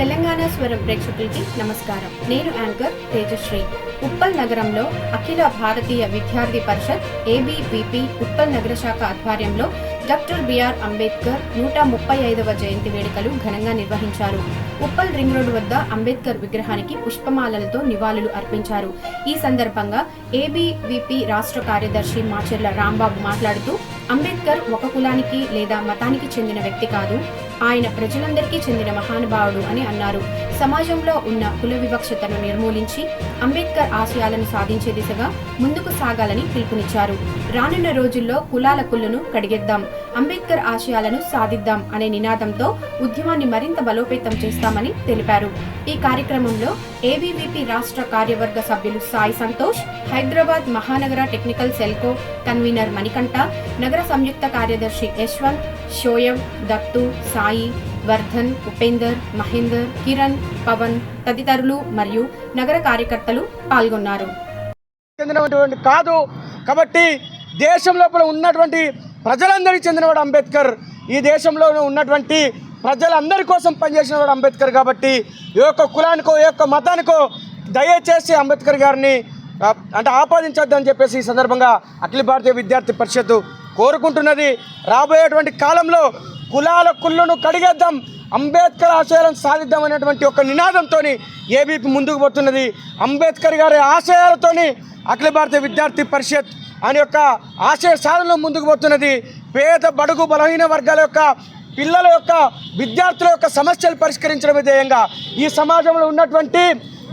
తెలంగాణ స్వరం ప్రేక్షకులకి నమస్కారం. నేను యాంకర్ తేజశ్రీ. ఉప్పల్ నగరంలో అఖిల భారతీయ విద్యార్థి పరిషత్ ఏబీవీపీ ఉప్పల్ నగర శాఖ ఆధ్వర్యంలో డాక్టర్ బిఆర్ అంబేద్కర్ 135వ జయంతి వేడుకలు ఘనంగా నిర్వహించారు. ఉప్పల్ రింగ్ రోడ్డు వద్ద అంబేద్కర్ విగ్రహానికి పుష్పమాలలతో నివాళులు అర్పించారు. ఈ సందర్భంగా ఏబీవీపీ రాష్ట్ర కార్యదర్శి మాచెర్ల రాంబాబు మాట్లాడుతూ, అంబేద్కర్ ఒక కులానికి లేదా మతానికి చెందిన వ్యక్తి కాదు, ఆయన ప్రజలందరికీ చెందిన మహానుభావుడు అని అన్నారు. సమాజంలో ఉన్న కుల వివక్షతను నిర్మూలించి అంబేద్కర్ ఆశయాలను సాధించే దిశగా ముందుకు సాగాలని పిలుపునిచ్చారు. రానున్న రోజుల్లో కులాల కుళ్ళును కడిగేద్దాం, అంబేద్కర్ ఆశయాలను సాధిద్దాం అనే నినాదంతో ఉద్యమాన్ని మరింత బలోపేతం చేస్తామని తెలిపారు. ఈ కార్యక్రమంలో ఏబీవీపీ రాష్ట్ర కార్యవర్గ సభ్యులు సాయి సంతోష్, హైదరాబాద్ మహానగర టెక్నికల్ సెల్కో కన్వీనర్ మణికంఠ, నగర సంయుక్త కార్యదర్శి యశ్వంత్, షోయబ్, దత్తు, సాయి, వర్ధన్, ఉపేందర్, మహేందర్, కిరణ్, పవన్ తదితరులు మరియు నగర కార్యకర్తలు పాల్గొన్నారు. కాదు కాబట్టి దేశం లోపల ఉన్నటువంటి ప్రజలందరికీ చెందినవాడు అంబేద్కర్. ఈ దేశంలో ఉన్నటువంటి ప్రజలందరి కోసం పనిచేసినవాడు అంబేద్కర్. కాబట్టి ఏ ఒక్క కులానికో ఏ ఒక్క మతానికో దయచేసి అంబేద్కర్ గారిని ఆపాదించొద్దని చెప్పేసి ఈ సందర్భంగా అఖిల భారతీయ విద్యార్థి పరిషత్ కోరుకుంటున్నది. రాబోయేటువంటి కాలంలో కులాల కుళ్ళును కడిగేద్దాం, అంబేద్కర్ ఆశయాలను సాధిద్దాం అనేటువంటి ఒక నినాదంతో ఏబీపీ ముందుకు పోతున్నది. అంబేద్కర్ గారి ఆశయాలతోని అఖిల భారతీయ విద్యార్థి పరిషత్ అనే యొక్క ఆశయ సాధనలో ముందుకు పోతున్నది. పేద బడుగు బలహీన వర్గాల యొక్క పిల్లల యొక్క విద్యార్థుల యొక్క సమస్యలు పరిష్కరించడం విధేయంగా ఈ సమాజంలో ఉన్నటువంటి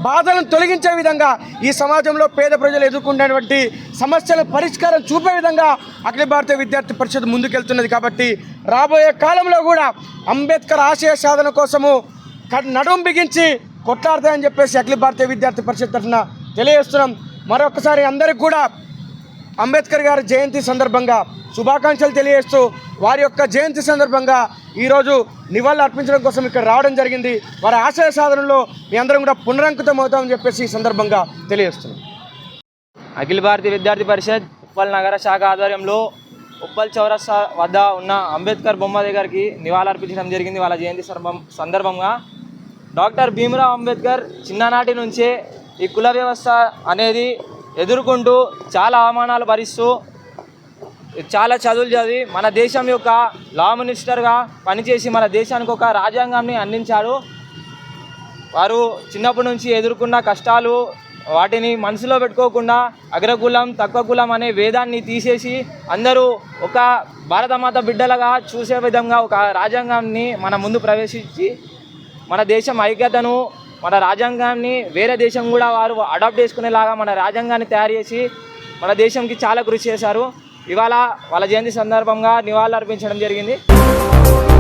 బాధలను తొలగించే విధంగా ఈ సమాజంలో పేద ప్రజలు ఎదుర్కొనేటువంటి సమస్యల పరిష్కారం చూపే విధంగా అఖిల భారతీయ విద్యార్థి పరిషత్ ముందుకెళ్తున్నది. కాబట్టి రాబోయే కాలంలో కూడా అంబేద్కర్ ఆశయ సాధన కోసము నడుం బిగించి కొట్లాడతాయని చెప్పేసి అఖిల భారతీయ విద్యార్థి పరిషత్ తరఫున తెలియజేస్తున్నాం. మరొకసారి అందరికీ కూడా అంబేద్కర్ గారి జయంతి సందర్భంగా శుభాకాంక్షలు తెలియజేస్తూ వారి యొక్క జయంతి సందర్భంగా ఈరోజు నివాళులు అర్పించడం కోసం ఇక్కడ రావడం జరిగింది. వారి ఆశయ సాధనలో మీ అందరం కూడా పునరంకితం అవుతామని చెప్పేసి ఈ సందర్భంగా తెలియజేస్తున్నాం. అఖిల భారతీయ విద్యార్థి పరిషత్ ఉప్పల్ నగర శాఖ ఆధ్వర్యంలో ఉప్పల్ చౌరస్తా వద్ద ఉన్న అంబేద్కర్ బొమ్మ దగ్గరికి నివాళులు అర్పించడం జరిగింది. వాళ్ళ జయంతి సందర్భంగా డాక్టర్ భీమ్రావ్ అంబేద్కర్ చిన్ననాటి నుంచే ఈ కుల వ్యవస్థ అనేది ఎదుర్కొంటూ చాలా అవమానాలు భరిస్తూ చాలా చదువులు చదివి మన దేశం యొక్క లా మినిస్టర్గా పనిచేసి మన దేశానికి ఒక రాజ్యాంగాన్ని అందించారు. వారు చిన్నప్పటి నుంచి ఎదుర్కొన్న కష్టాలు వాటిని మనసులో పెట్టుకోకుండా అగ్రకులం తక్కువ కులం అనే భేదాన్ని తీసేసి అందరూ ఒక భారతమాత బిడ్డలుగా చూసే విధంగా ఒక రాజ్యాంగాన్ని మన ముందు ప్రవేశించి మన దేశం ఐక్యతను మన రాజ్యాంగాన్ని వేరే దేశం కూడా వారు అడాప్ట్ చేసుకునేలాగా మన రాజ్యాంగాన్ని తయారు చేసి మన దేశంకి చాలా కృషి చేశారు. ఇవాళ వాళ్ళ జయంతి సందర్భంగా నివాళులు అర్పించడం జరిగింది.